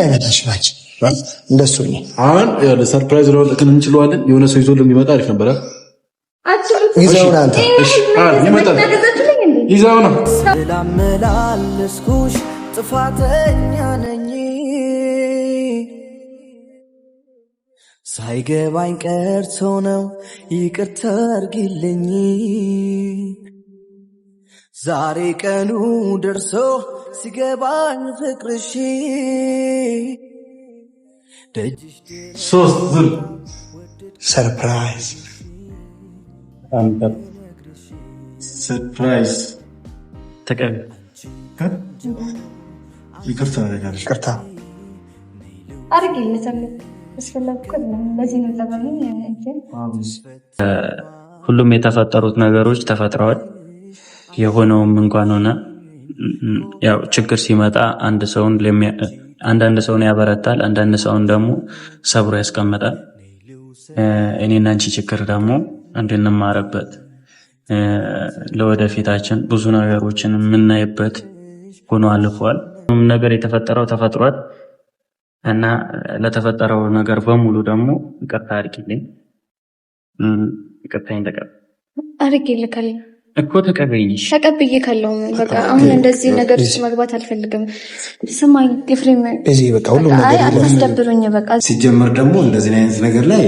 አይመጣሽ ባጭ እንደሱ ነው። አሁን ሰርፕራይዝ ነው ለከን እንችላለን። የሆነ ሰው ይዞ ለሚመጣ አሪፍ ነበር። ይዘውና አንተ እሺ ይመጣል። ይዘውና ስላመላለስኩሽ ጥፋተኛ ነኝ ሳይገባኝ ቀርቶ ነው ይቅርታ አድርጊልኝ ዛሬ ቀኑ ደርሶ ሲገባኝ ፍቅርሽ ደጅሽ ሶስት ዙር ሰርፕራይዝ አንተ ሰርፕራይዝ ተቀበል ይቅርታ አደረጋለሁ። ይቅርታ አድርጊልኝ ሁሉም የተፈጠሩት ነገሮች ተፈጥረዋል። የሆነውም እንኳን ሆነ ያው ችግር ሲመጣ አንዳንድ ሰውን ያበረታል፣ አንዳንድ ሰውን ደግሞ ሰብሮ ያስቀምጣል። እኔና አንቺ ችግር ደግሞ እንድንማርበት ለወደፊታችን ብዙ ነገሮችን የምናይበት ሆኖ አልፏል። ነገር የተፈጠረው ተፈጥሯል እና ለተፈጠረው ነገር በሙሉ ደግሞ ይቅርታ አድርጊልኝ። ይቅርታዬን ተቀበል። አድርጌልካለሁ እኮ ተቀበይኝሽ። ተቀብዬካለሁ። በቃ አሁን እንደዚህ ነገር ውስጥ መግባት አልፈልግም። ስማኝ ኤፍሬም፣ እዚህ በቃ ሁሉም ነገር አታስደብሩኝ። በቃ ሲጀመር ደግሞ እንደዚህ አይነት ነገር ላይ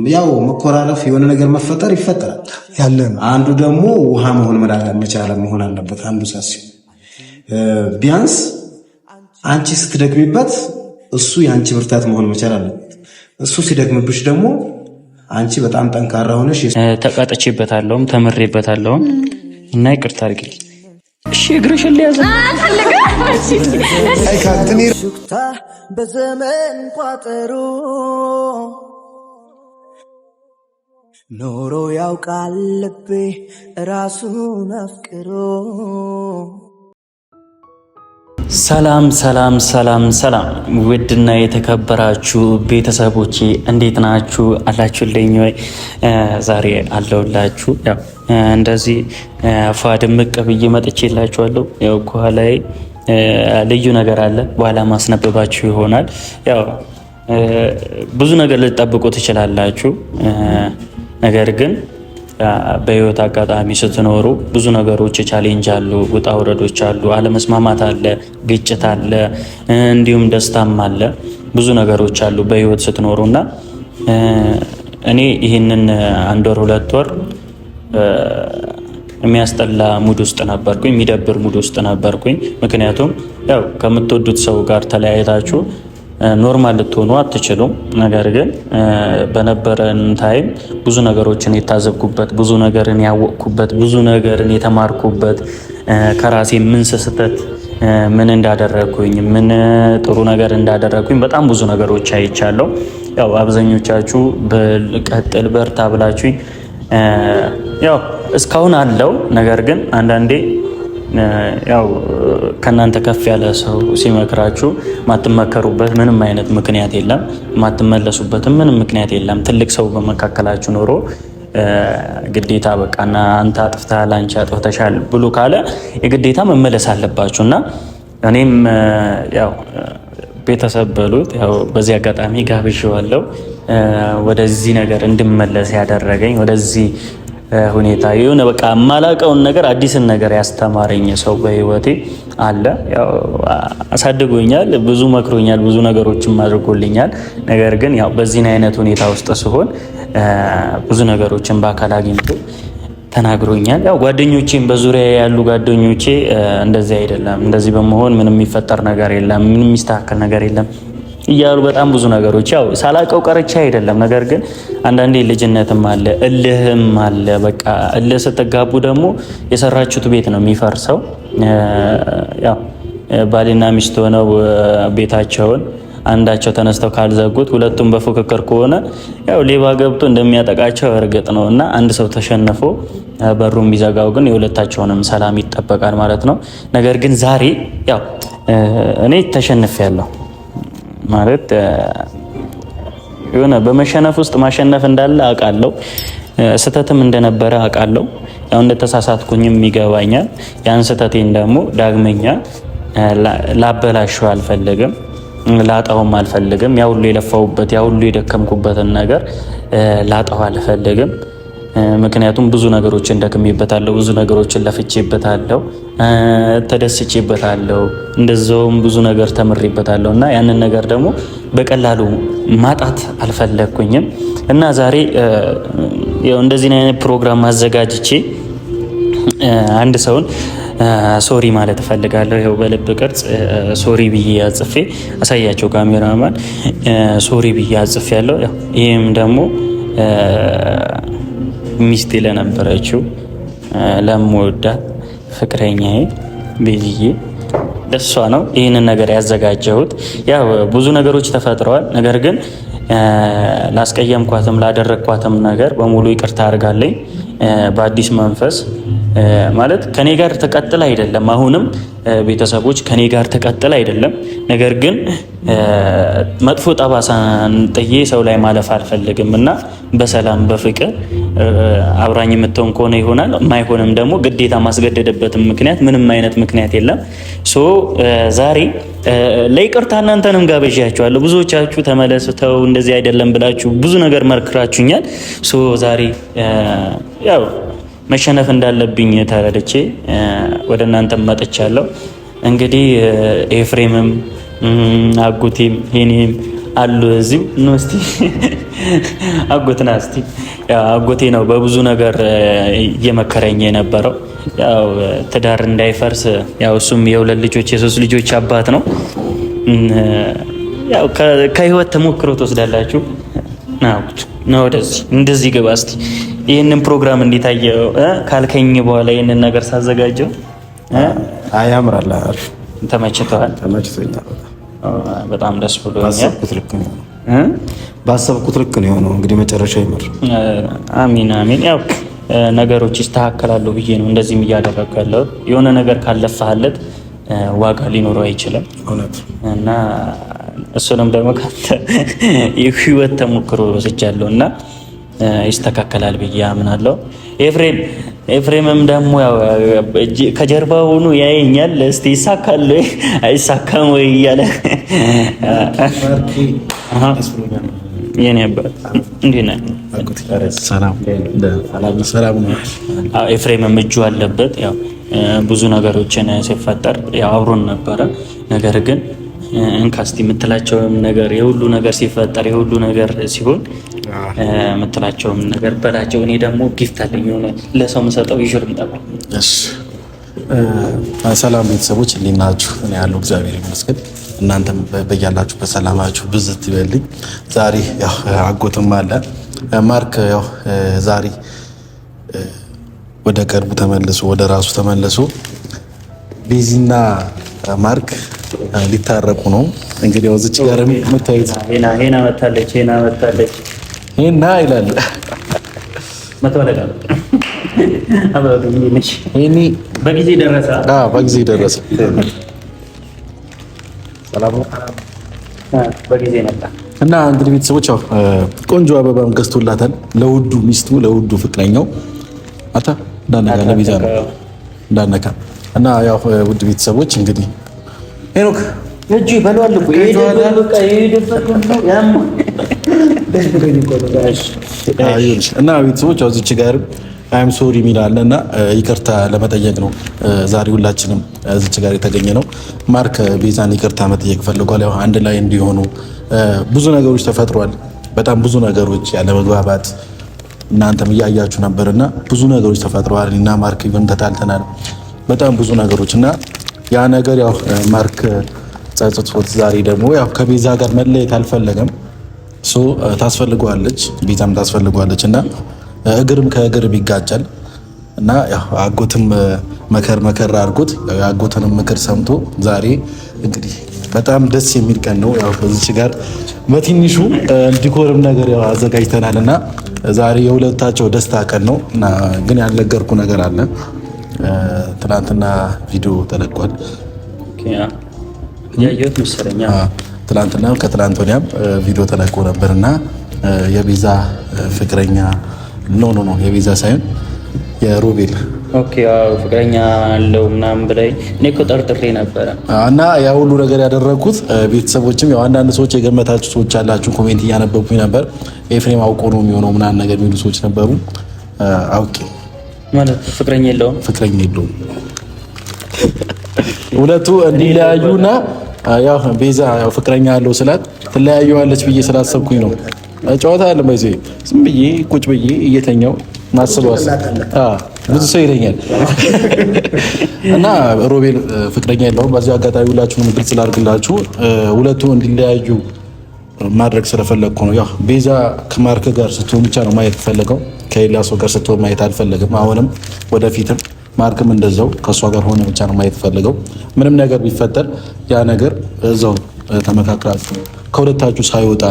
ያው መኮራረፍ የሆነ ነገር መፈጠር ይፈጠራል ያለ ነው። አንዱ ደግሞ ውሃ መሆን መቻል መሆን አለበት። አንዱ ሳሲ ቢያንስ አንቺ ስትደክሚበት እሱ የአንቺ ብርታት መሆን መቻል አለበት። እሱ ሲደክምብሽ ደግሞ አንቺ በጣም ጠንካራ ሆነሽ ተቃጥቼበታለሁም ተምሬበታለሁም እና ይቅርታ አድርጊልኝ። እሺ እግርሽን ሊያዘ ሹክታ በዘመን ቋጠሮ ኖሮ ያውቃል ልቤ ራሱን አፍቅሮ። ሰላም ሰላም ሰላም ሰላም ውድና የተከበራችሁ ቤተሰቦቼ እንዴት ናችሁ? አላችሁልኝ ወይ? ዛሬ አለሁላችሁ። ያው እንደዚህ ፋድምቅ ብዬ መጥቼላችኋለሁ። ያው ከኋላዬ ልዩ ነገር አለ፣ በኋላ ማስነበባችሁ ይሆናል። ያው ብዙ ነገር ልትጠብቁ ትችላላችሁ። ነገር ግን በህይወት አጋጣሚ ስትኖሩ ብዙ ነገሮች ቻሌንጅ አሉ፣ ውጣ ውረዶች አሉ፣ አለመስማማት አለ፣ ግጭት አለ፣ እንዲሁም ደስታም አለ። ብዙ ነገሮች አሉ በህይወት ስትኖሩና እኔ ይህንን 1 ወር 2 ወር የሚያስጠላ ሙድ ውስጥ ነበርኩኝ፣ የሚደብር ሙድ ውስጥ ነበርኩኝ። ምክንያቱም ያው ከምትወዱት ሰው ጋር ተለያይታችሁ ኖርማል ልትሆኑ አትችሉም። ነገር ግን በነበረን ታይም ብዙ ነገሮችን የታዘብኩበት፣ ብዙ ነገርን ያወቅኩበት፣ ብዙ ነገርን የተማርኩበት ከራሴ ምን ስህተት ምን እንዳደረግኩኝ ምን ጥሩ ነገር እንዳደረግኩኝ በጣም ብዙ ነገሮች አይቻለሁ። ያው አብዛኞቻችሁ በቀጥል በርታ ብላችሁኝ ያው እስካሁን አለው። ነገር ግን አንዳንዴ ያው ከናንተ ከፍ ያለ ሰው ሲመክራችሁ ማትመከሩበት ምንም አይነት ምክንያት የለም፣ ማትመለሱበትም ምንም ምክንያት የለም። ትልቅ ሰው በመካከላችሁ ኖሮ ግዴታ በቃና አንተ አጥፍተሃል አንቺ አጥፍተሻል ብሎ ካለ የግዴታ መመለስ አለባችሁና እኔም ያው ቤተሰብ በሉት ያው በዚህ አጋጣሚ ጋብዤዋለሁ። ወደዚህ ነገር እንድመለስ ያደረገኝ ወደዚህ ሁኔታ የሆነ በቃ ማላቀውን ነገር አዲስን ነገር ያስተማረኝ ሰው በህይወቴ አለ። ያው አሳድጎኛል፣ ብዙ መክሮኛል፣ ብዙ ነገሮችን አድርጎልኛል። ነገር ግን ያው በዚህ አይነት ሁኔታ ውስጥ ሲሆን ብዙ ነገሮችን በአካል አግኝቶ ተናግሮኛል። ያው ጓደኞቼም በዙሪያ ያሉ ጓደኞቼ እንደዚህ አይደለም፣ እንደዚህ በመሆን ምንም የሚፈጠር ነገር የለም፣ ምንም የሚስተካከል ነገር የለም እያሉ በጣም ብዙ ነገሮች ያው ሳላቀው ቀርቻ አይደለም። ነገር ግን አንዳንዴ ልጅነትም አለ እልህም አለ። በቃ እልህ ስትጋቡ ደግሞ የሰራችሁት ቤት ነው የሚፈርሰው። ያው ባልና ሚስት ሆነው ቤታቸውን አንዳቸው ተነስተው ካልዘጉት ሁለቱም በፉክክር ከሆነ ያው ሌባ ገብቶ እንደሚያጠቃቸው እርግጥ ነው እና አንድ ሰው ተሸንፎ በሩን ቢዘጋው ግን የሁለታቸውንም ሰላም ይጠበቃል ማለት ነው። ነገር ግን ዛሬ ያው እኔ ተሸንፌያለሁ ማለት የሆነ በመሸነፍ ውስጥ ማሸነፍ እንዳለ አውቃለሁ፣ ስተትም እንደነበረ አውቃለሁ። ያው እንደተሳሳትኩኝም ይገባኛል። ያን ስተቴን ደግሞ ዳግመኛ ላበላሽው አልፈልግም። ላጣውም አልፈልግም። ያ ሁሉ የለፋውበት ያ ሁሉ የደከምኩበትን ነገር ላጣው አልፈልግም። ምክንያቱም ብዙ ነገሮችን ደክሜበታለሁ፣ ብዙ ነገሮችን ለፍቼበታለሁ፣ ተደስቼበታለሁ፣ እንደዛውም ብዙ ነገር ተምሬበታለሁ እና ያንን ነገር ደግሞ በቀላሉ ማጣት አልፈለግኩኝም እና ዛሬ እንደዚህ አይነት ፕሮግራም አዘጋጅቼ አንድ ሰውን ሶሪ ማለት እፈልጋለሁ። ይኸው በልብ ቅርጽ ሶሪ ብዬ አጽፌ አሳያቸው ካሜራማን። ሶሪ ብዬ አጽፌ ያለው ይህም ደግሞ ሚስቴ ለነበረችው ለምወዳት ፍቅረኛዬ ቤዝዬ ለሷ ነው ይህንን ነገር ያዘጋጀሁት። ያው ብዙ ነገሮች ተፈጥረዋል። ነገር ግን ላስቀየምኳትም ላደረግኳትም ነገር በሙሉ ይቅርታ አድርጋለኝ በአዲስ መንፈስ ማለት ከኔ ጋር ተቀጥል አይደለም። አሁንም ቤተሰቦች ከኔ ጋር ተቀጥል አይደለም። ነገር ግን መጥፎ ጠባሳን ጥዬ ሰው ላይ ማለፍ አልፈልግም እና በሰላም በፍቅር አብራኝ የምትሆን ከሆነ ይሆናል፣ ማይሆንም ደግሞ ግዴታ ማስገደድበትም ምክንያት ምንም አይነት ምክንያት የለም። ሶ ዛሬ ለይቅርታ እናንተንም ጋብዣችኋለሁ። ብዙዎቻችሁ ተመለስተው እንደዚህ አይደለም ብላችሁ ብዙ ነገር መርክራችሁኛል። ሶ ዛሬ ያው መሸነፍ እንዳለብኝ ተረድቼ ወደ እናንተ መጥቻለሁ። እንግዲህ ኤፍሬምም አጎቴም ሄኔም አሉ እዚሁ ነው። እስቲ አጎትና እስቲ አጎቴ ነው በብዙ ነገር እየመከረኝ የነበረው ያው ትዳር እንዳይፈርስ። ያው እሱም የሁለት ልጆች የሶስት ልጆች አባት ነው። ያው ከህይወት ተሞክሮ ትወስዳላችሁ። ነው ወደዚህ እንደዚህ ግባ እስቲ ይህንን ፕሮግራም እንዴት አየኸው ካልከኝ በኋላ ይህንን ነገር ሳዘጋጀው ያምራል። ተመችቶሃል? ተመችቶኛል። በጣም ደስ ብሎኛል። ባሰብኩት ልክ ነው የሆነው። እንግዲህ መጨረሻ ይመር። አሚን አሚን። ያው ነገሮች ይስተካከላሉ ብዬ ነው እንደዚህም እያደረግኩ ያለሁት። የሆነ ነገር ካለፋለት ዋጋ ሊኖረው አይችልም እና እሱንም ደግሞ ካንተ የህይወት ተሞክሮ ወስጃለሁ እና ይስተካከላል ብዬ አምናለሁ። ኤፍሬምም ደግሞ ከጀርባው ሆኖ ያየኛል። እስቲ ይሳካል ወይ አይሳካም ወይ እያለ የኔ አባት እንዴት ነህ? ሰላም ነው። ኤፍሬምም እጁ አለበት። ያው ብዙ ነገሮችን ሲፈጠር ያው አብሮን ነበረ። ነገር ግን እንካስቲ የምትላቸውም ነገር የሁሉ ነገር ሲፈጠር የሁሉ ነገር ሲሆን የምትላቸውም ነገር በላቸው። እኔ ደግሞ ጊፍት አለኝ የሆነ ለሰው የምሰጠው ይሽርም ጠባል። ሰላም ቤተሰቦች እንዴት ናችሁ? እኔ ያለው እግዚአብሔር ይመስገን። እናንተም በያላችሁ በሰላማችሁ ብዝት ይበልኝ። ዛሬ ያው አጎትም አለ ማርክ ያው ዛሬ ወደ ቀርቡ ተመልሶ ወደ ራሱ ተመልሶ ቤዚና ማርክ ሊታረቁ ነው። እንግዲህ ወዝች ጋር የምታዩት ሄና መታለች ሄና ይላል መተወለቃ ሄኒ በጊዜ ደረሰ። በጊዜ ደረሰ። ሰላም ነው። በጊዜ መጣ እና እንግዲህ ቤተሰቦች ያው ቆንጆ አበባም ገዝቶላታል ለውዱ ሚስቱ ለውዱ ፍቅረኛው አታ እንዳነካ ለቤዛ ነው እንዳነካ እና ያው ውድ ቤተሰቦች እንግዲህ ሄኖክ እጁ ይበላል እኮ እና ቤተሰቦች ያው እዚች ጋር አይም ሶሪ ሚላል እና ይቅርታ ለመጠየቅ ነው ዛሬ ሁላችንም እዚች ጋር የተገኘ ነው። ማርክ ቤዛን ይቅርታ መጠየቅ ፈልጓል። ያው አንድ ላይ እንዲሆኑ ብዙ ነገሮች ተፈጥሯል። በጣም ብዙ ነገሮች ያለ መግባባት እናንተም እያያችሁ ነበርና ብዙ ነገሮች ተፈጥረዋል እና ማርክ ይሁን ተጣልተናል በጣም ብዙ ነገሮች እና ያ ነገር ያው ማርክ ጸጽቶት ዛሬ ደግሞ ያው ከቤዛ ጋር መለየት አልፈለገም። ታስፈልገዋለች ቤዛም ታስፈልገዋለች እና እግርም ከእግር ቢጋጫል እና ያው አጎትም መከር አድርጎት አጎትንም ምክር ሰምቶ ዛሬ እንግዲህ በጣም ደስ የሚል ቀን ነው። ያው እዚች ጋር በትንሹ ዲኮርም ነገር ያው አዘጋጅተናል እና ዛሬ የሁለታቸው ደስታ ቀን ነው እና ግን ያልነገርኩ ነገር አለ። ትናንትና ቪዲዮ ተለቋል። ያየሁት መሰለኝ። ትናንትና ከትናንት ወዲያም ቪዲዮ ተለቆ ነበርና የቤዛ ፍቅረኛ ኖ የቤዛ ሳይሆን የሮቤል ኦኬ ፍቅረኛ አለው ምናምን ብለኝ እኔ እኮ ጠርጥሬ ነበረ እና ያ ሁሉ ነገር ያደረኩት ቤተሰቦችም ያው አንዳንድ ሰዎች የገመታችሁ ሰዎች አላችሁ ኮሜንት እያነበብኩኝ ነበር ኤፍሬም አውቆ ነው የሚሆነው ምናምን ነገር የሚሉ ሰዎች ነበሩ አውቄ ማለት ፍቅረኛ የለውም ሁለቱ እንዲለያዩና ያው ቤዛ ያው ፍቅረኛ አለው ስላት ትለያዩዋለች ብዬ ስላሰብኩኝ ነው ጨዋታ አለ ማለት ዝም ብዬ ቁጭ ብዬ እየተኛው ማስበዋስ ብዙ ሰው ይለኛል እና ሮቤል ፍቅረኛ የለውም በዚህ አጋጣሚ ሁላችሁንም ግልጽ ላድርግላችሁ ሁለቱ እንዲለያዩ ማድረግ ስለፈለግኩ ነው ያው ቤዛ ከማርክ ጋር ስትሆን ብቻ ነው ማየት ፈለገው ከሌላ ሰው ጋር ስትሆን ማየት አልፈለግም አሁንም ወደፊትም ማርክም እንደዛው ከሷ ጋር ሆነ ብቻ ነው ማየት ፈልገው ምንም ነገር ቢፈጠር ያ ነገር እዛው ተመካክራችሁ ከሁለታችሁ ሳይወጣ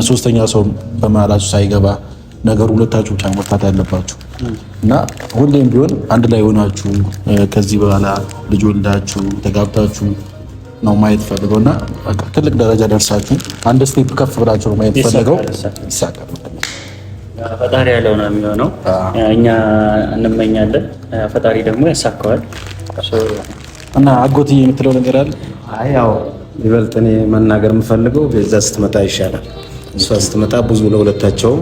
ሶስተኛ ሰው በመሀላችሁ ሳይገባ ነገር ሁለታችሁ ብቻ መፍታት ያለባችሁ እና ሁሌም ቢሆን አንድ ላይ ሆናችሁ ከዚህ በኋላ ልጅ ወልዳችሁ ተጋብታችሁ ነው ማየት ፈልገውና ትልቅ ደረጃ ደርሳችሁ አንድ ስቴፕ ከፍ ብላችሁ ነው ማየት ፈልገው ይሳካል ፈጣሪ ያለው ነው የሚሆነው እኛ እንመኛለን ፈጣሪ ደግሞ ያሳካዋል እና አጎትዬ የምትለው ነገር አለ አይ ያው ይበልጥ እኔ መናገር የምፈልገው በዛ ስትመጣ ይሻላል እሷ ስትመጣ ብዙ ለሁለታቸው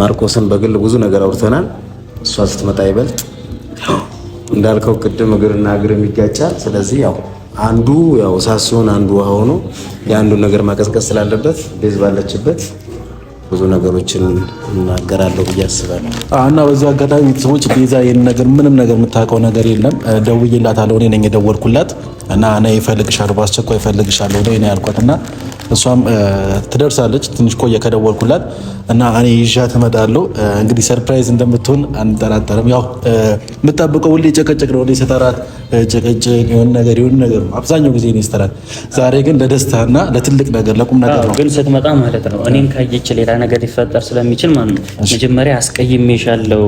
ማርቆስን በግል ብዙ ነገር አውርተናል እሷ ስትመጣ ይበልጥ እንዳልከው ቅድም እግርና እግር ይጋጫል ስለዚህ ያው አንዱ ያው ሳሲሆን አንዱ ሆኖ የአንዱን ነገር ማቀዝቀዝ ስላለበት ቤዝ ባለችበት ብዙ ነገሮችን እናገራለሁ ብዬ አስባለሁ እና በዚህ አጋጣሚ ሰዎች ቤዛ ይሄን ነገር ምንም ነገር የምታውቀው ነገር የለም ደውዬላታለሁ እኔ ነኝ የደወልኩላት እና እኔ እፈልግሻለሁ በአስቸኳይ እፈልግሻለሁ እኔ ያልኳትና እሷም ትደርሳለች ትንሽ ቆየ ከደወልኩላት እና እኔ ይዣት እመጣለሁ እንግዲህ ሰርፕራይዝ እንደምትሆን አንጠራጠርም ያው የምጠብቀው ሁሌ ጨቀጨቅ ነው ሁሌ ሰጠራት ጨቀጨቅ የሆነ ነገር አብዛኛው ጊዜ ነው ይስተራል ዛሬ ግን ለደስታና ለትልቅ ነገር ለቁም ነገር ነው ግን ስትመጣ ማለት ነው እኔን ካየች ሌላ ነገር ሊፈጠር ስለሚችል ማለት ነው መጀመሪያ አስቀይሜሻለሁ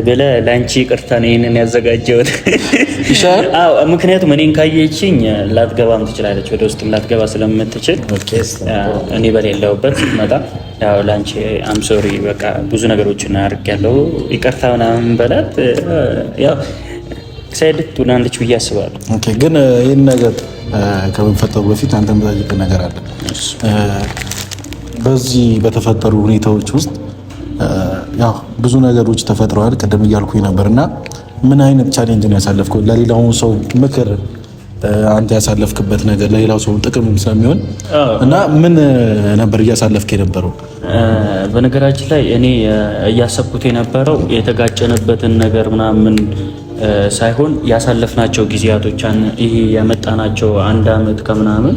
ብለህ ላንቺ ይቅርታ ነው ይሄንን ያዘጋጀሁት አዎ ምክንያቱም እኔን ካየችኝ ላትገባም ትችላለች ወደ ውስጥም ላትገባ ስለምትችል እኔ በሌለውበት ስትመጣ ያው ላንቺ አም ሶሪ በቃ ብዙ ነገሮችን አድርጌያለሁ ይቅርታ ምናምን በላት ያው ሳይድት ትሆናለች ብዬ አስባለሁ ኦኬ ግን ይሄን ነገር ከመፈጠሩ በፊት አንተ የምጠይቅ ነገር አለ በዚህ በተፈጠሩ ሁኔታዎች ውስጥ ያው ብዙ ነገሮች ተፈጥረዋል ቀደም እያልኩኝ ነበርና ምን አይነት ቻሌንጅ ነው ያሳለፍከው ለሌላው ሰው ምክር አንተ ያሳለፍክበት ነገር ለሌላው ሰው ጥቅም ስለሚሆን እና ምን ነበር እያሳለፍክ የነበረው በነገራችን ላይ እኔ እያሰብኩት የነበረው የተጋጨነበትን ነገር ምናምን ሳይሆን ያሳለፍናቸው ጊዜያቶች ይሄ ያመጣናቸው አንድ አመት ከምናምን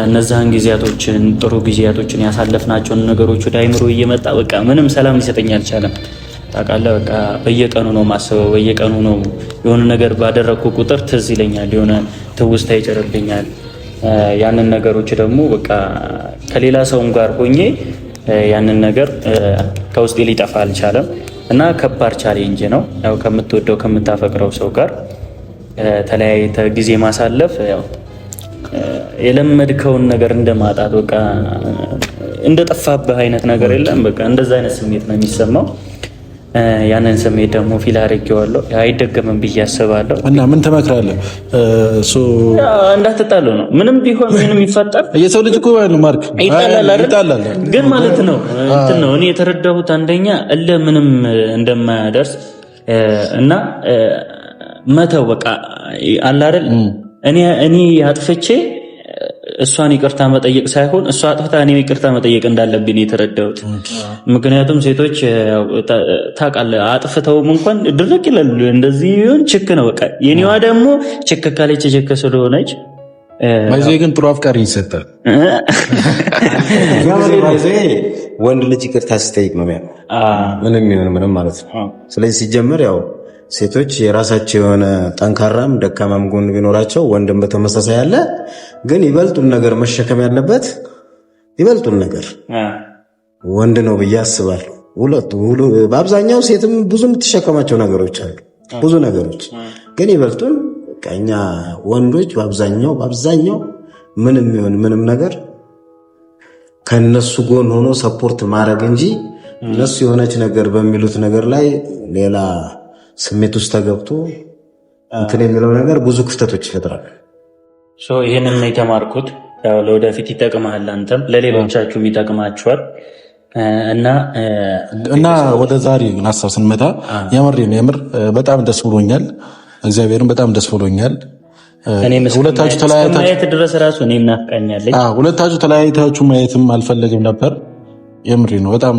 እነዛን ጊዜያቶችን ጥሩ ጊዜያቶችን ያሳለፍናቸውን ነገሮች ወደ አይምሮ እየመጣ በቃ ምንም ሰላም ሊሰጠኝ አልቻለም ታውቃለህ በቃ በየቀኑ ነው ማስበው በየቀኑ ነው የሆነ ነገር ባደረኩ ቁጥር ትዝ ይለኛል የሆነ ትውስታ ይጨርብኛል ያንን ነገሮች ደግሞ በቃ ከሌላ ሰውም ጋር ሆኜ ያንን ነገር ከውስጤ ሊጠፋ አልቻለም እና ከባድ ቻሌንጅ ነው ያው ከምትወደው ከምታፈቅረው ሰው ጋር ተለያይተ ጊዜ ማሳለፍ ያው የለመድከውን ነገር እንደማጣት በቃ እንደጠፋብህ አይነት ነገር የለም በቃ እንደዛ አይነት ስሜት ነው የሚሰማው ያንን ስሜት ደግሞ ፊል አድርጌዋለሁ አይደገምም ብዬ አስባለሁ እና ምን ተመክራለህ እንዳትጣሉ ነው ምንም ቢሆን ምንም ይፈጠር የሰው ልጅ እኮ ነው ማርክ ይጣላል ግን ማለት ነው እንትን ነው እኔ የተረዳሁት አንደኛ ምንም እንደማያደርስ እና መተው በቃ አለ አይደል እኔ አጥፍቼ እሷን ይቅርታ መጠየቅ ሳይሆን እሷ አጥፍታ እኔ ይቅርታ መጠየቅ እንዳለብኝ የተረዳሁት ምክንያቱም ሴቶች ታውቃለህ አጥፍተውም እንኳን ድርቅ ይላሉ እንደዚህ ይሁን ችክ ነው በቃ የኔዋ ደግሞ ችክ ካለች ችክ ስለሆነች ማይዘይ ግን ጥሩ አፍቃሪ ይሰጣል ወንድ ልጅ ይቅርታ ሲጠይቅ ነው ምንም ይሁን ምንም ማለት ነው ስለዚህ ሲጀምር ያው ሴቶች የራሳቸው የሆነ ጠንካራም ደካማም ጎን ቢኖራቸው ወንድም በተመሳሳይ አለ ግን ይበልጡን ነገር መሸከም ያለበት ይበልጡን ነገር ወንድ ነው ብዬ አስባለሁ በአብዛኛው ሴትም ብዙ የምትሸከማቸው ነገሮች አሉ ብዙ ነገሮች ግን ይበልጡን ቀኛ ወንዶች በአብዛኛው ምንም ይሁን ምንም ነገር ከነሱ ጎን ሆኖ ሰፖርት ማድረግ እንጂ እነሱ የሆነች ነገር በሚሉት ነገር ላይ ሌላ ስሜት ውስጥ ተገብቶ እንትን የሚለው ነገር ብዙ ክፍተቶች ይፈጥራል። ይህንን ነው የተማርኩት። ያው ለወደፊት ይጠቅማል፣ አንተም ለሌሎቻችሁም ይጠቅማችኋል። እና ወደ ዛሬ ሀሳብ ስንመጣ የምር በጣም ደስ ብሎኛል። እግዚአብሔርን በጣም ደስ ብሎኛል። ሁለታችሁ ተለያይታችሁ ማየትም አልፈለግም ነበር። የምሬ ነው። በጣም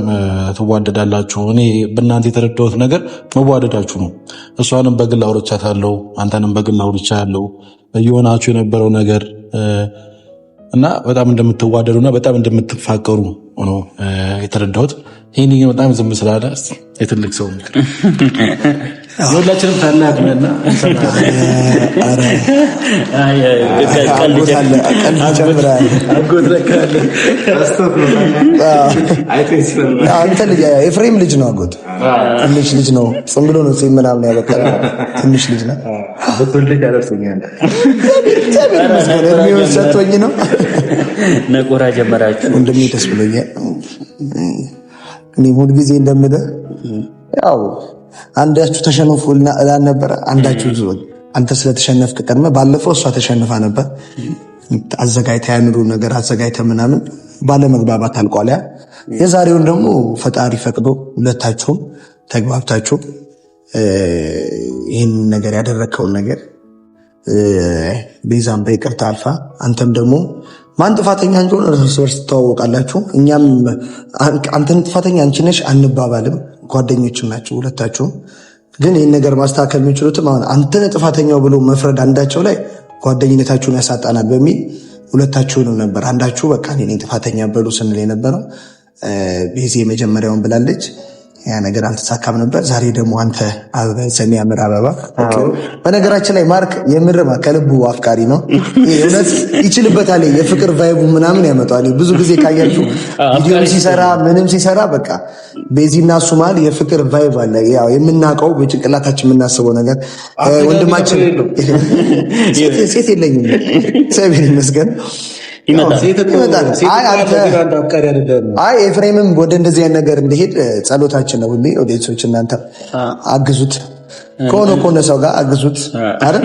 ትዋደዳላችሁ። እኔ በእናንተ የተረዳሁት ነገር መዋደዳችሁ ነው። እሷንም በግል አውርቻታለሁ፣ አንተንም በግል አውርቻለሁ። እየሆናችሁ የነበረው ነገር እና በጣም እንደምትዋደዱና በጣም እንደምትፋቀሩ ነው የተረዳሁት። ይህን በጣም ዝም ስላለ የትልቅ ሰው ሁላችንም ታላቅ ነና ኤፍሬም ልጅ ነው። አጎት ትንሽ ልጅ ነው። ጽም ብሎ ነው ምናምን ያበቃል። ትንሽ ልጅ ነው። እድሜውን ሰጥቶኝ ነው። ነቆራ ጀመራችሁ። ወንድሜ ደስ ብሎኛል። እኔ ሁል ጊዜ እንደምልህ ያው አንዳችሁ ተሸንፎ እላል ነበረ። አንዳችሁ አንተ ስለተሸነፍክ ቀድመህ፣ ባለፈው እሷ ተሸንፋ ነበር። አዘጋጅተህ ያንሩ ነገር አዘጋጅተህ ምናምን ባለመግባባት አልቋል። የዛሬውን ደግሞ ፈጣሪ ፈቅዶ ሁለታችሁም ተግባብታችሁ ይህን ነገር ያደረግከውን ነገር ቤዛም በይቅርታ አልፋ አንተም ደግሞ ማን ጥፋተኛ እንደሆነ እርስ በርስ ትተዋወቃላችሁ። እኛም አንተን ጥፋተኛ አንቺ ነሽ አንባባልም። ጓደኞችም ናቸው ሁለታችሁም። ግን ይህን ነገር ማስተካከል የሚችሉትም አሁን አንተን ጥፋተኛው ብሎ መፍረድ አንዳቸው ላይ ጓደኝነታችሁን ያሳጣናል በሚል ሁለታችሁንም ነበር አንዳችሁ በቃ እኔ ጥፋተኛ በሉ ስንል የነበረው። ቤዚ የመጀመሪያውን ብላለች። ያ ነገር አልተሳካም ነበር። ዛሬ ደግሞ አንተ የሚያምር አበባ። በነገራችን ላይ ማርክ የምርማ ከልቡ አፍቃሪ ነው። እውነት ይችልበታል። የፍቅር ቫይቡ ምናምን ያመጣዋል። ብዙ ጊዜ ካያችሁ ቪዲዮ ሲሰራ ምንም ሲሰራ በቃ ቤዚና እሱ መሀል የፍቅር ቫይብ አለ። ያው የምናውቀው በጭንቅላታችን የምናስበው ነገር ወንድማችን ሴት የለኝም እግዚአብሔር ይመስገን ይመጣል። አይ ኤፍሬምም ወደ እንደዚህ አይነት ነገር እንዲሄድ ጸሎታችን ነው። ሁሌ ኦዲየንሶች እናንተ አግዙት፣ ከሆነ ሰው ጋር አግዙት። አረ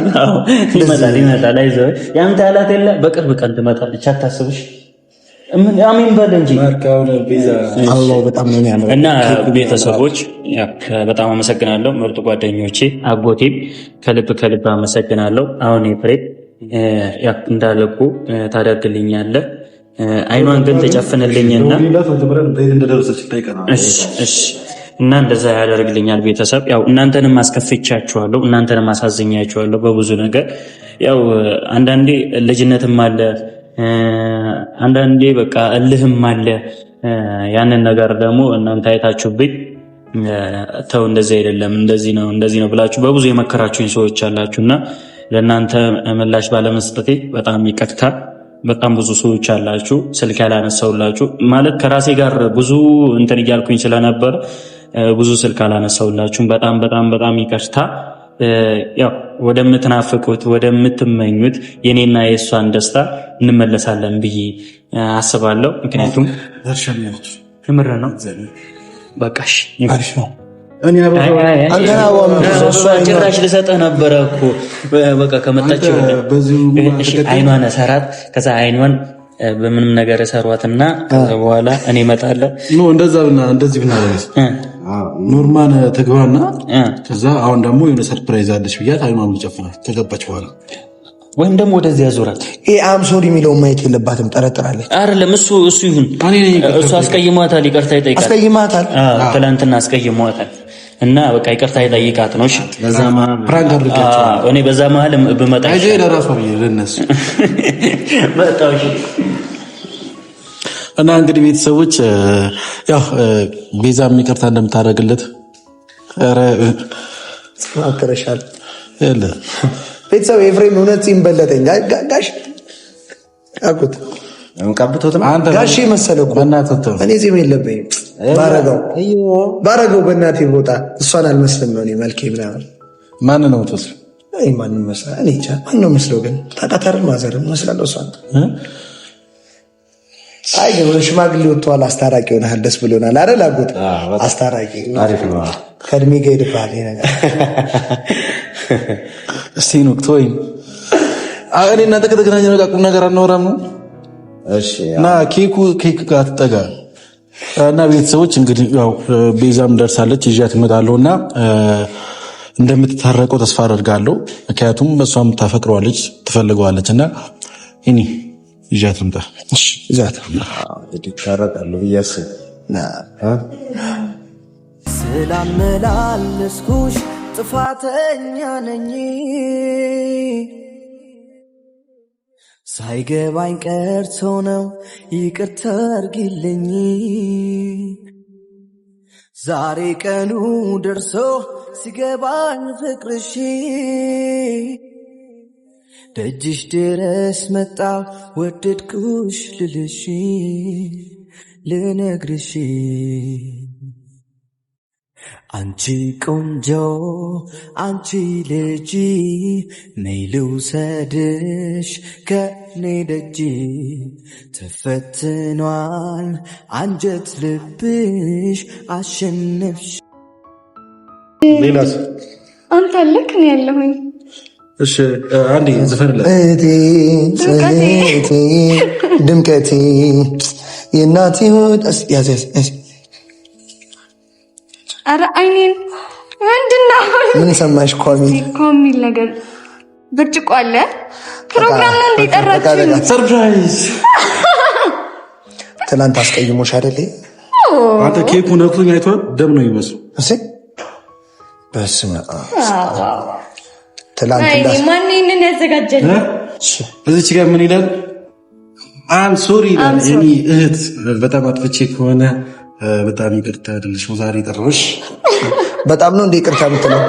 ይመጣል። አይዞህ ያንተ ያላት የለ በቅርብ ቀን ትመጣለች፣ አታስብሽ። አሜን በል እንጂ በጣም ነው የሚያምረው። እና ቤተሰቦች በጣም አመሰግናለሁ። ምርጡ ጓደኞቼ፣ አጎቴም ከልብ አመሰግናለሁ። አሁን ኤፍሬም እንዳለቁ ታደርግልኛለህ። አይኗን ግን ተጨፍንልኝና እና እንደዛ ያደርግልኛል። ቤተሰብ ያው እናንተንም አስከፍቻችኋለሁ፣ እናንተንም አሳዝኛችኋለሁ በብዙ ነገር። ያው አንዳንዴ ልጅነትም አለ፣ አንዳንዴ በቃ እልህም አለ። ያንን ነገር ደግሞ እናንተ አይታችሁብኝ ተው እንደዚህ አይደለም እንደዚህ ነው ብላችሁ በብዙ የመከራችሁኝ ሰዎች አላችሁና ለእናንተ ምላሽ ባለመስጠቴ በጣም ይቅርታ። በጣም ብዙ ሰዎች አላችሁ ስልክ ያላነሳውላችሁ ማለት ከራሴ ጋር ብዙ እንትን እያልኩኝ ስለነበር ብዙ ስልክ አላነሳውላችሁም። በጣም ይቅርታ። ያው ወደምትናፍቁት ወደምትመኙት የኔና የእሷን ደስታ እንመለሳለን ብዬ አስባለሁ። ምክንያቱም ምር ነው በቃሽ ነው ጭራሽ ልሰጠህ ነበረ እኮ በቃ ከመጣች አይኗን እሰራት፣ ከዛ አይኗን በምንም ነገር እሰሯትና ከዛ በኋላ እኔ እመጣለሁ። እንደዚህ ብናለች ኖርማን ተግባና ከዛ አሁን ደግሞ የሆነ ሰርፕራይዝ አለች ብያት አይኗን ልጨፍናት ከገባች በኋላ ወይም ደግሞ ወደዚህ ያዞራት። አም ሶሪ የሚለውን ማየት የለባትም። ጠረጥራለች አይደለም እሱ ይሁን እሱ አስቀይሟታል፣ ይቅርታ ይጠይቃል። ትናንትና አስቀይሟታል እና በቃ ይቅርታ ይጠይቃት ነው። እሺ ፕራንክ አድርጋቸው እኔ በዛ መሀል ብመጣ ለራሷ ለነሱ በጣው እና እንግዲህ ቤተሰቦች ያው ቤዛም ይቅርታ እንደምታደርግለት አከረሻል ያለ ቤተሰብ ኤፍሬም እውነት ሲንበለጠኝ ጋሽ አቁት እንቀብቶት ጋሽ መሰለ እኮ እኔ ጺም የለብኝም። ባረገው በእናቴ ቦታ እሷን አልመስልም ነው እኔ መልኬ ምናምን። ማን ነው ተስ ማን መስላ እኔ እንጃ ማን ነው መስለው ግን ታጣታርን ማዘርን መስላለሁ። እሷን አይ ግን ሽማግሌ ወጥቷል። አስታራቂ ሆነሃል። ደስ ብሎናል አይደል? አጎት አስታራቂ አሪፍ ነው። ከእድሜ ጋር ይደፋል ይሄ ነገር። እስቲ ነው ቶይ እኔ እናንተ ከተገናኘን በቃ ቁም ነገር አናወራም ነው። እሺ እና ኬክ ጋር ትጠጋ እና ቤተሰቦች እንግዲህ ያው ቤዛም ደርሳለች ይዣት እመጣለሁና እንደምትታረቀው ተስፋ አደርጋለሁ። ምክንያቱም እሷም ታፈቅረዋለች ትፈልገዋለች እና እኔ ይዣት ልምጣ። እሺ ይዛት ይታረቃሉ ብዬሽ ስላመላለስኩሽ ጥፋተኛ ነኝ ሳይገባኝ ቀርቶ ነው ይቅርታ አድርጊልኝ ዛሬ ቀኑ ደርሶ ሲገባኝ ፍቅርሽ ደጅሽ ድረስ መጣሁ ወደድኩሽ ልልሽ ልነግርሽ አንቺ ቆንጆ አንቺ ልጅ ነይ ልውሰድሽ ከኔ ደጅ ተፈትኗል አንጀት ልብሽ አሸነፍሽ። ሌላስ አንተ አለክ ነው ያለሁኝ። እሺ አንዴ ዘፈንለት ድምቀቴ የእናቴ ሆድ ያዝ አረ አይኔን ምንድነው? ምን ሰማሽ? ኮሚል ነገር ብርጭቆ አለ። ፕሮግራም ነው እንደጠራችሁ ሰርፕራይዝ። ትላንት አስቀይሞሽ አይደል? አንተ ኬኩ ነክቶኝ አይቷል። ደም ነው ይመስል እሺ። በስመ አብ ትላንት ማን ይሄንን ያዘጋጀል? እዚች ጋር ምን ይላል? አም ሶሪ እኔ እህት በጣም አጥፍቼ ከሆነ በጣም ይቅርታ አይደለሽ ዛሬ ጠራሽ። በጣም ነው እንደ ይቅርታ የምትለው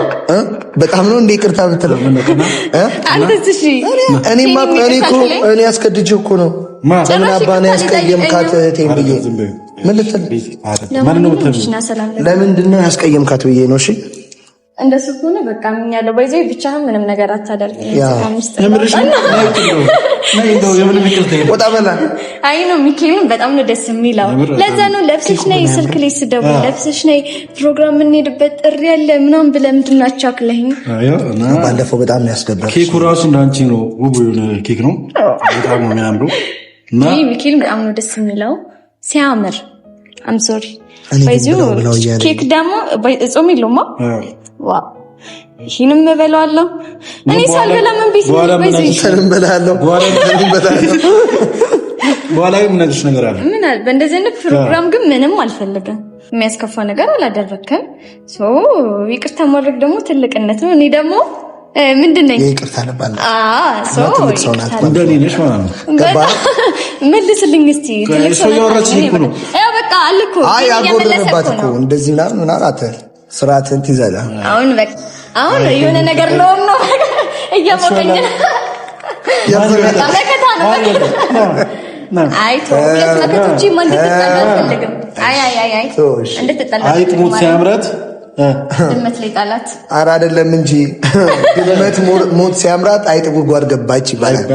በጣም ነው እንደ ይቅርታ የምትለው አንተስ? እሺ እኔማ እኔ አስከድጄ እኮ ነው። ለምን አባና ያስቀየምካት እህቴን ብዬ ምን ልትል ለምንድን ነው ያስቀየምካት ብዬ ነው። እሺ እንደሱ ከሆነ በቃ ምን ያለው ባይዘይ ብቻህን ምንም ነገር አታደርግም። ወጣ በላ አይ ነው ሚካኤልን በጣም ነው ደስ የሚለው። ለዛ ነው ለብሰሽ ነይ ስልክ ላይ ስደውል ለብሰሽ ነይ ፕሮግራም የምንሄድበት ጥሪ ያለ ምናምን ብለህ ምንድን ነው አቻክለኝ። ባለፈው በጣም ነው ያስገባል። ኬኩ ራሱ እንዳንቺ ነው ውብ የሆነ ኬክ ነው። በጣም ነው የሚያምረው እና ሚካኤል በጣም ነው ደስ የሚለው ሲያምር። አም ሶሪ ባይዘው ኬክ ደግሞ ጾም የለውማ። ዋው ይሄንም እበላለሁ እኔ ሳልበላ ምን ቢስ ነው ባይዘው እንበላለሁ በኋላ ምን ነግርሽ ነገር አለ። ምን አለ በእንደዚህ አይነት ፕሮግራም ግን ምንም አልፈልግም። የሚያስከፋ ነገር አላደረክም። ሶ ይቅርታ ማድረግ ደግሞ ትልቅነት ነው። እኔ ደግሞ ምንድነኝ ይቅርታ ነበር ሶ እንደኔ ነሽ ማለት ነው። መልስልኝ እስቲ ትልቅ ሰው ነው። በቃ አልኩ አይ አጎደለባት እኮ እንደዚህ ምን አላት ስርዓትን ትይዛለህ። አሁን በቃ አሁን የሆነ ነገር ነው እያሞቀኝ ነው። አይ ሁለት መከቶች እንድትጣሉ አልፈልግም። አይ እንድትጣሉ አይጥሙት ሲያምራት ድመት ላይ ጣላት። ኧረ አይደለም እንጂ ድመት ሞት ሲያምራት አይጥ ጉድጓድ ገባች ይባላል።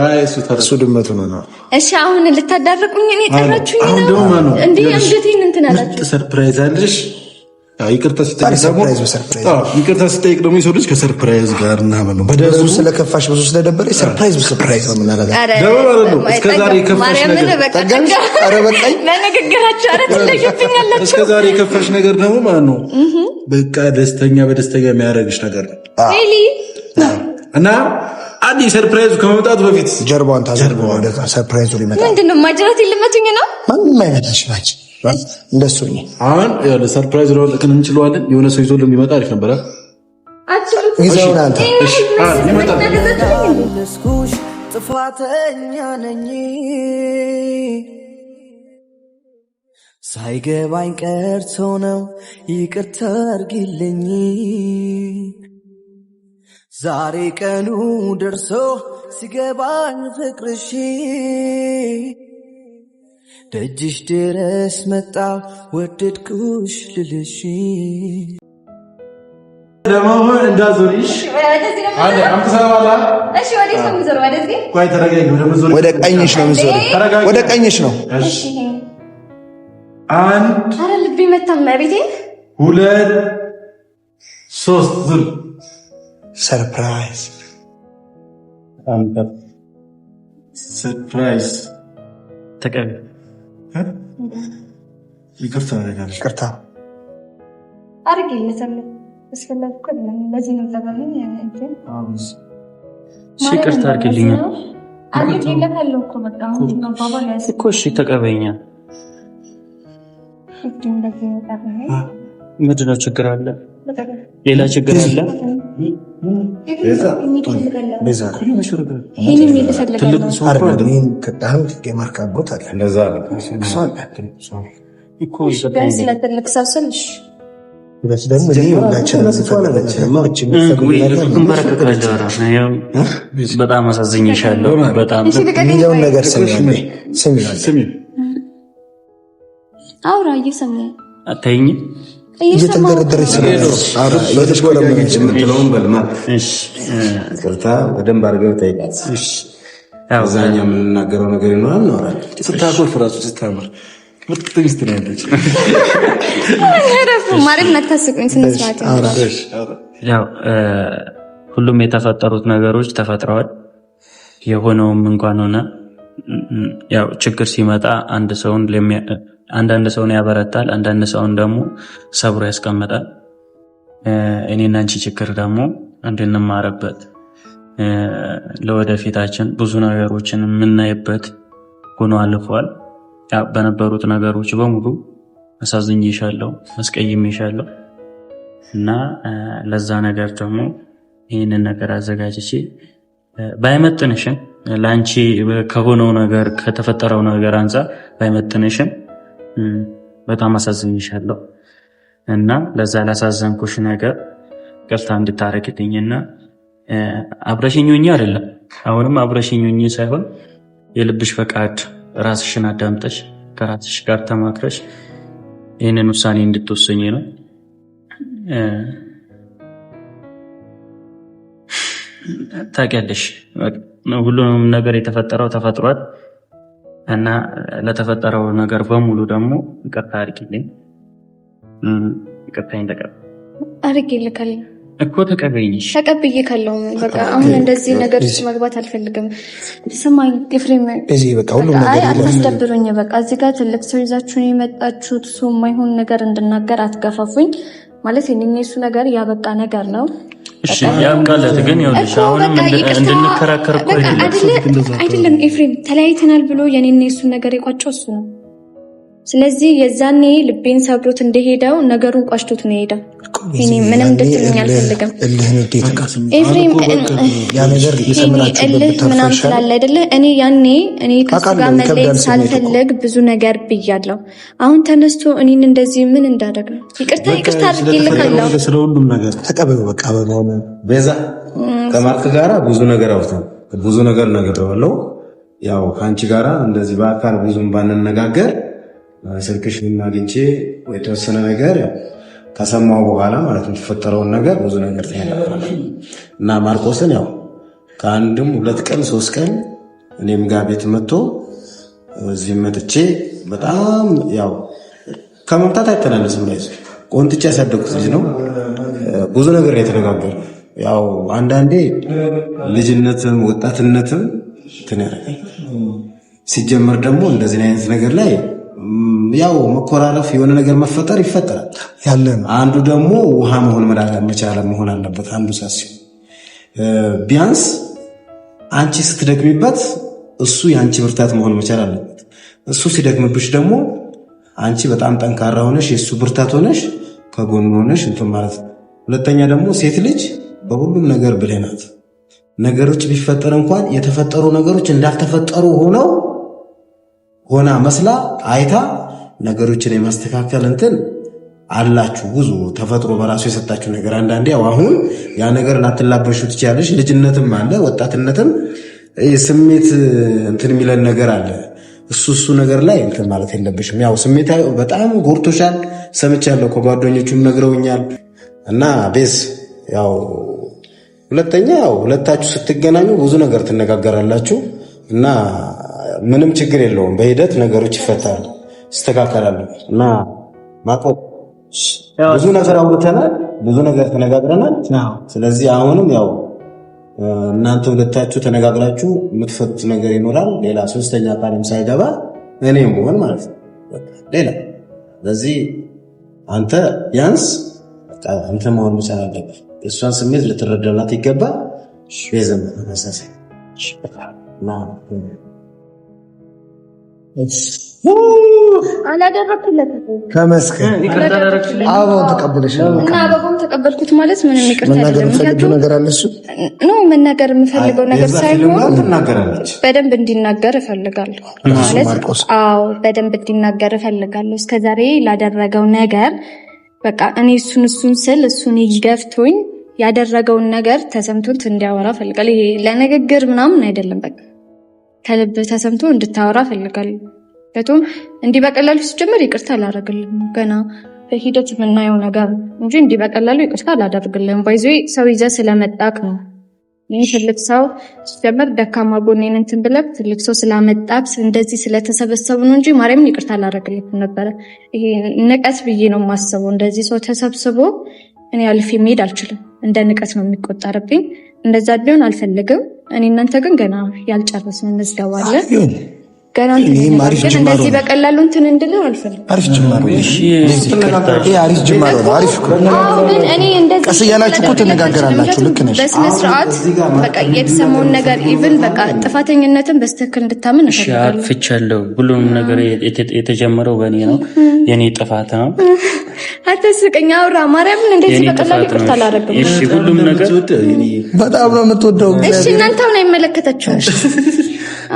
እሱ ድመቱ ነው። እሺ አሁን ልታዳርቁኝ እኔ ጠራችሁኝ ነው እንዴ? እንዴት እንትን አላችሁ? ሰርፕራይዝ አለሽ። ይቅርታ ስጠይቅ ደግሞ የሰው ልጅ ከሰርፕራይዝ ጋር እናምን ነው። ብዙ ስለከፋሽ ብዙ ስለደበረ ሰርፕራይዝ ነው የምናደርገው። እስከዛሬ የከፋሽ ነገር ደግሞ ማለት ነው በቃ በደስተኛ የሚያደርግሽ ነገር ነው እና አንዴ ሰርፕራይዙ ከመምጣቱ በፊት ጀርባውን ታዘርበው ወደዛ ሰርፕራይዙ ሊመጣ ምንድነው? ማጅራት ይልመቱኝ ነው ማንም አይመጣሽ ናች እንደሱ ነው። አሁን ለሰርፕራይዝ ነው ለከን እንችላለን። የሆነ ሰው ይዞ ለሚመጣ አሪፍ ነበር። ይዘውናል። እሺ ይመጣል። ለስኩሽ ጥፋተኛ ነኝ ሳይገባኝ ቀርቶ ነው ይቅርታ አድርጊልኝ ዛሬ ቀኑ ደርሶ ሲገባኝ ፍቅርሽ ደጅሽ ድረስ መጣሁ ወደድኩሽ ልልሽ ለመሆን እንዳዞሪሽ አለ አምጥሰባላ። እሺ ወዴት ነው የምዞረው? ወደዚህ ቆይ ተረጋጊ። ወደ ቀኝሽ ነው የምዞረው። ወደ ቀኝሽ ነው። እሺ አንድ አረ ልቤ መታም ቤቴ 2 3 ዙር ሰርፕራይዝ ሰርፕራይዝ ተቀበል። ይቅርታ አደረጋለሁ። ይቅርታ አድርጌለታል። እስከለኩ ለዚህ ነው ተባለኝ እንዴ? ይቅርታ አድርግልኝ አድርጌለታለሁ እኮ በቃ ነው ባባ ያስ እኮ እሺ ተቀበይኛ። ምንድን ነው ችግር አለ? ሌላ ችግር አለ? በጣም አሳዝኝሻለሁ። በጣም የሚለውን ነገር ስሚ። አውራ እየሰማሁ አታይኝ እየተንደረደረች የምትለውን በልማ በደንብ አድርገው ጠይቃት። እዛኛ የምንናገረው ነገር ይኖራል። እናወራለን። ስታኮርፍ እራሱ ስታምር ምርጥ ሚስት ነው ያለች። ማርያም መታስቁኝ ስነስርዓት ያው ሁሉም የተፈጠሩት ነገሮች ተፈጥረዋል። የሆነውም እንኳን ሆነ ያው ችግር ሲመጣ አንዳንድ ሰውን ያበረታል፣ አንዳንድ ሰውን ደግሞ ሰብሮ ያስቀምጣል። እኔና አንቺ ችግር ደግሞ እንድንማርበት ለወደፊታችን ብዙ ነገሮችን የምናይበት ሆኖ አልፏል። በነበሩት ነገሮች በሙሉ አሳዝኜሻለሁ፣ አስቀይሜሻለሁ እና ለዛ ነገር ደግሞ ይህንን ነገር አዘጋጅቼ ባይመጥንሽም ለአንቺ ከሆነው ነገር ከተፈጠረው ነገር አንጻር ባይመጥንሽም በጣም አሳዝኜሻለሁ እና ለዛ ላሳዘንኩሽ ነገር ይቅርታ እንድታረግልኝና አብረሽኝ ሆኜ አይደለም፣ አሁንም አብረሽኝ ሆኜ ሳይሆን የልብሽ ፈቃድ ራስሽን አዳምጠሽ ከራስሽ ጋር ተማክረሽ ይህንን ውሳኔ እንድትወሰኝ ነው። ታውቂያለሽ ሁሉንም ነገር የተፈጠረው ተፈጥሯል እና ለተፈጠረው ነገር በሙሉ ደግሞ ይቅርታ አድርጊልኝ። ይቅርታዬን አድርጌልካለሁ እኮ ተቀበይኝሽ። ተቀብዬ ካለው በቃ አሁን እንደዚህ ነገር ውስጥ መግባት አልፈልግም። ስማኝ ኤፍሬም፣ አታስደብሩኝ። በቃ እዚህ ጋር ትልቅ ሰው ይዛችሁ ነው የመጣችሁት። እሱ የማይሆን ነገር እንድናገር አትገፋፉኝ። ማለት የእሱ ነገር ያበቃ ነገር ነው። እሺ ያብቃለት። ግን ይኸውልሽ አሁንም እንድንከራከር እኮ አይደለም ኤፍሬም፣ ተለያይተናል ብሎ የኔና የሱን ነገር የቋጨው እሱ ነው። ስለዚህ የዛኔ ልቤን ሰብሮት እንደሄደው ነገሩን ቋጭቶት ነው የሄደው። እኔ ምንም እንድትሉኝ አልፈልግም ኤፍሬም። እልህ ምናምን ስላለ አይደለ እኔ ከሱ ጋር መለየት ሳልፈልግ ብዙ ነገር ብያለሁ። አሁን ተነስቶ እኔን እንደዚህ ምን እንዳደረግ ነው? ይቅርታ አድርጌልካለሁ። ስለሁሉም ነገር ተቀበሉ። በቃ ቤዛ ከማርክ ጋራ ብዙ ነገር አውርተን ብዙ ነገር ነግሬዋለሁ። ያው ከአንቺ ጋራ እንደዚህ በአካል ብዙም ባንነጋገር ስልክሽ አግኝቼ የተወሰነ ነገር ከሰማው በኋላ ማለት ነው የተፈጠረውን ነገር ብዙ ነገር ተነጋግረናል እና ማርቆስን ያው ከአንድም 2 ቀን 3 ቀን እኔም ጋር ቤት መጥቶ እዚህ መጥቼ በጣም ያው ከመምጣት አይተናነስም ላይ ቆንጥጬ ያሳደጉት ልጅ ነው። ብዙ ነገር የተነጋገረ ያው አንዳንዴ ልጅነትም ወጣትነትም ትነረኝ ሲጀመር ደግሞ እንደዚህ አይነት ነገር ላይ ያው መኮራረፍ የሆነ ነገር መፈጠር ይፈጠራል ያለ ነው። አንዱ ደግሞ ውሃ መሆን መቻል መሆን አለበት። አንዱ ሳሲ ቢያንስ አንቺ ስትደክሚበት እሱ የአንቺ ብርታት መሆን መቻል አለበት። እሱ ሲደክምብሽ ደግሞ አንቺ በጣም ጠንካራ ሆነሽ የሱ ብርታት ሆነሽ ከጎን ሆነሽ እንትን ማለት ነው። ሁለተኛ ደግሞ ሴት ልጅ በሁሉም ነገር ብልህ ናት። ነገሮች ቢፈጠር እንኳን የተፈጠሩ ነገሮች እንዳልተፈጠሩ ሆና መስላ አይታ ነገሮችን የማስተካከል እንትን አላችሁ። ብዙ ተፈጥሮ በራሱ የሰጣችሁ ነገር አንዳንዴ ያው አሁን ያ ነገር ላትላበሹ ትችያለሽ። ልጅነትም አለ ወጣትነትም ስሜት እንትን የሚለን ነገር አለ። እሱ ነገር ላይ እንትን ማለት የለብሽም። ያው ስሜት በጣም ጎርቶሻል ሰምቻለሁ፣ ከጓደኞቹም ነግረውኛል። እና ቤዝ ያው ሁለተኛ ያው ሁለታችሁ ስትገናኙ ብዙ ነገር ትነጋገራላችሁ እና ምንም ችግር የለውም። በሂደት ነገሮች ይፈታሉ፣ ይስተካከላሉ እና ማቆም ብዙ ነገር አውርተናል፣ ብዙ ነገር ተነጋግረናል። ስለዚህ አሁንም ያው እናንተ ሁለታችሁ ተነጋግራችሁ የምትፈቱት ነገር ይኖራል። ሌላ ሶስተኛ አካልም ሳይገባ እኔም ሆን ማለት ነው ሌላ። ስለዚህ አንተ ቢያንስ አንተ መሆን መቻል አለብህ። የእሷን ስሜት ልትረዳላት ይገባ። ቤዘም መሳሳይ አላደረኩለትም። ተመስገን አበባውን ተቀበለሽ እና አበባውን ተቀበልኩት ማለት ምንም ይቅርታ አይደለም። ምክንያቱም ነገር አለ እሱ ነው መናገር የምፈልገው ነገር ሳይሆን ትናገራለች። በደንብ እንዲናገር እፈልጋለሁ ማለት አዎ፣ በደንብ እንዲናገር እፈልጋለሁ። እስከዛሬ ላደረገው ነገር በቃ እኔ እሱን ስል እሱን ይገፍቶኝ ያደረገውን ነገር ተሰምቶት እንዲያወራ እፈልጋለሁ። ይሄ ለንግግር ምናምን አይደለም። በቃ ከልብ ተሰምቶ እንድታወራ እፈልጋለሁ። ከቶም እንዲህ በቀላሉ ሲጀምር ይቅርታ አላደርግልህም። ገና በሂደት የምናየው ነገር እንጂ እንዲህ በቀላሉ ይቅርታ አላደርግልህም። ባይዞ ሰው ይዘህ ስለመጣክ ነው። ይህ ትልቅ ሰው ሲጀምር ደካማ ጎኔን እንትን ብለህ ትልቅ ሰው ስላመጣክ እንደዚህ ስለተሰበሰቡ ነው እንጂ ማርያምን ይቅርታ አላደርግልህም ነበረ። ይሄ ንቀት ብዬ ነው የማስበው። እንደዚህ ሰው ተሰብስቦ እኔ አልፌ መሄድ አልችልም። እንደ ንቀት ነው የሚቆጠርብኝ። እንደዛ ሊሆን አልፈልግም። እኔ እናንተ ግን ገና ያልጨረስን እንዝገባለን። ገና እንደዚህ በቀላሉ እንትን እንድለው አልፈልግም። አሪፍ ጅማሮ ነው። አሪፍ ጅማሮ ነው። አሪፍ ግን እኔ እንደዚህ ቀስ እያላችሁ እኮ ትነጋገራላችሁ። ልክ ነሽ። በስነ ስርዓት በቃ የተሰማውን ነገር ኢቭን በቃ ጥፋተኝነትን በስትክክል እንድታምን እፈልጋለሁ። አጥፍቻለሁ። ሁሉም ነገር የተጀመረው በእኔ ነው፣ የኔ ጥፋት ነው። አትስቀኝ፣ አውራ ማርያምን እንደዚህ በቀላሉ ይቅርታ አላደርግም። እሺ ሁሉም ነገር በጣም ነው የምትወደው። እሺ እናንተው ነው አይመለከታችሁም።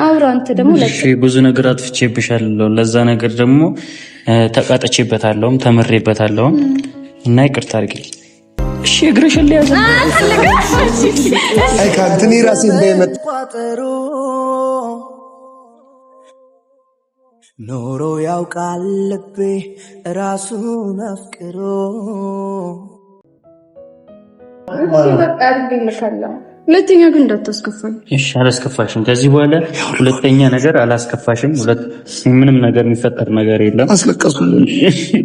አውራ አንተ ደግሞ እሺ ብዙ ነገር አጥፍቼብሻለሁ። ለዛ ነገር ደግሞ ተቃጥቼበታለሁ፣ ተምሬበታለሁ እና ይቅርታ አድርጊልኝ። እሺ እግርሽን ሊያዝ አይ ካንተኒ ራሴ እንደመጣ ቋጠሮ ኖሮ ያውቃል ልቤ ራሱን አፍቅሮ ሁለተኛ ግን እንዳታስከፋኝ። እሺ አላስከፋሽም። ከዚህ በኋላ ሁለተኛ ነገር አላስከፋሽም። ምንም ነገር የሚፈጠር ነገር የለም። አስለቀሱ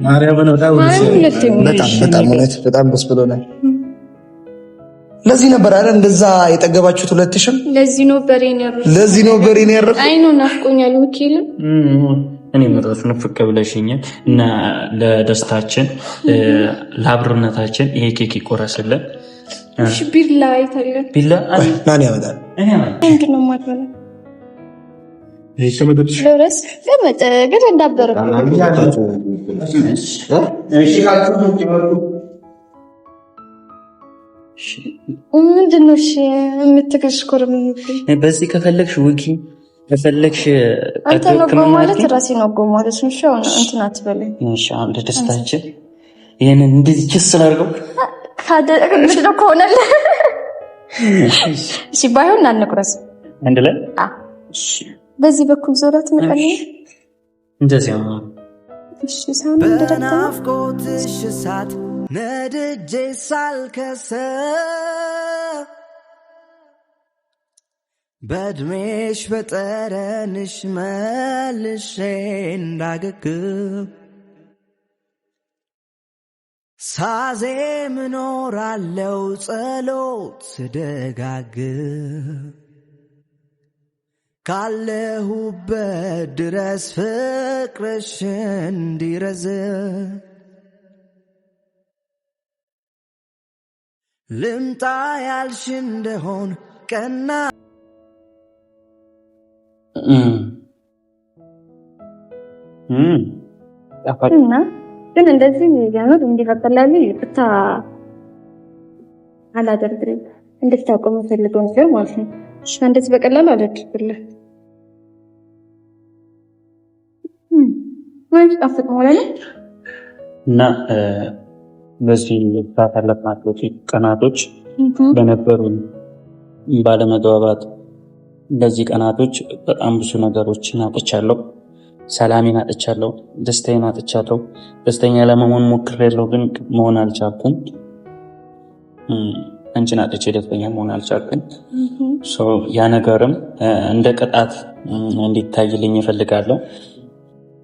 ማርያምን በጣም ደስ ብሎናል። ለዚህ ነበር አይደል እንደዛ የጠገባችሁት ሁለትሽም። ለዚህ ነው በሬን ያረፈ አይኑ ናፍቆኛል። ወኪልም እኔ መጣፍ ንፍቅ ብለሽኛል እና ለደስታችን ለአብሮነታችን ይሄ ኬክ ይቆረስልን። እሺ ቢላ አይተለም ቢላ ማን ያመጣል? ምንድን ነው ማድረግ? ለረስ ለመጠ ግን እንዳበረኩ ምንድን ነው እሺ የምትከሽኮር? በዚህ ከፈለግሽ ውጊ ከፈለግሽ አንተ ነው ማለት ራሴ ነው ጎ ማለት ነው። ሻው እንትን አትበለኝ። እሺ አንድ ደስታችን ይሄንን እንደዚህ ኪስ ላድርገው ምንድነው ከሆነለ እሺ ባይሆን እናንቁረስ አንድ ላይ በዚህ በኩል ዞራት መቀሌ እንደዚህ ነው። እሺ ሳም በናፍቆትሽ እሳት ነድጄ ሳልከሰ በእድሜሽ በጠረንሽ መልሼ እንዳገግም ሳዜም እኖራለሁ ጸሎት ስደጋግም ካለሁበት ድረስ ፍቅርሽ እንዲረዝም ልምጣ ያልሽ እንደሆን ቀና እና ግን እንደዚህ ያኖር እንዲፈቀላል ይቅርታ አላደርግልኝ እንድታቆም ፈልገው ነገር ማለት ነው። እሺ እንደዚህ በቀላሉ አላደርግልህ ወይ አፍጥ ማለት ነው። እና በዚህ ባሳለፍናቸው ቀናቶች በነበሩን ባለመግባባት በዚህ ቀናቶች በጣም ብዙ ነገሮችን አጥቻለሁ። ሰላሜን አጥቻለሁ። ደስታዬን አጥቻለሁ። ደስተኛ ለመሆን ሞክሬያለሁ፣ ግን መሆን አልቻልኩም። አንቺን አጥቼ ደስተኛ መሆን አልቻልኩም። ያ ነገርም እንደ ቅጣት እንዲታይልኝ እፈልጋለሁ።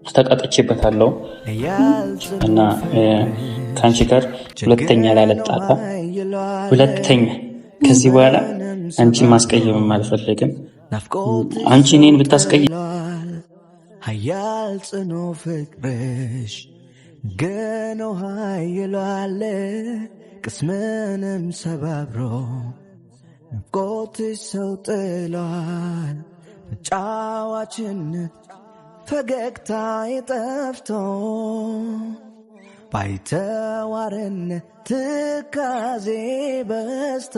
ተቀጥቼበታለሁ እና ከአንቺ ጋር ሁለተኛ ላለጣጣ፣ ሁለተኛ ከዚህ በኋላ አንቺን ማስቀየምም አልፈልግም። አንቺ እኔን ብታስቀይም ኃያል ጽኑ ፍቅርሽ ግን ውሃ ይሏል ቅስምንም ሰባብሮ ናፍቆትሽ ሰው ጥሏል። ጫዋችነት ፈገግታ የጠፍቶ ባይተዋርነት ትካዜ በዝቶ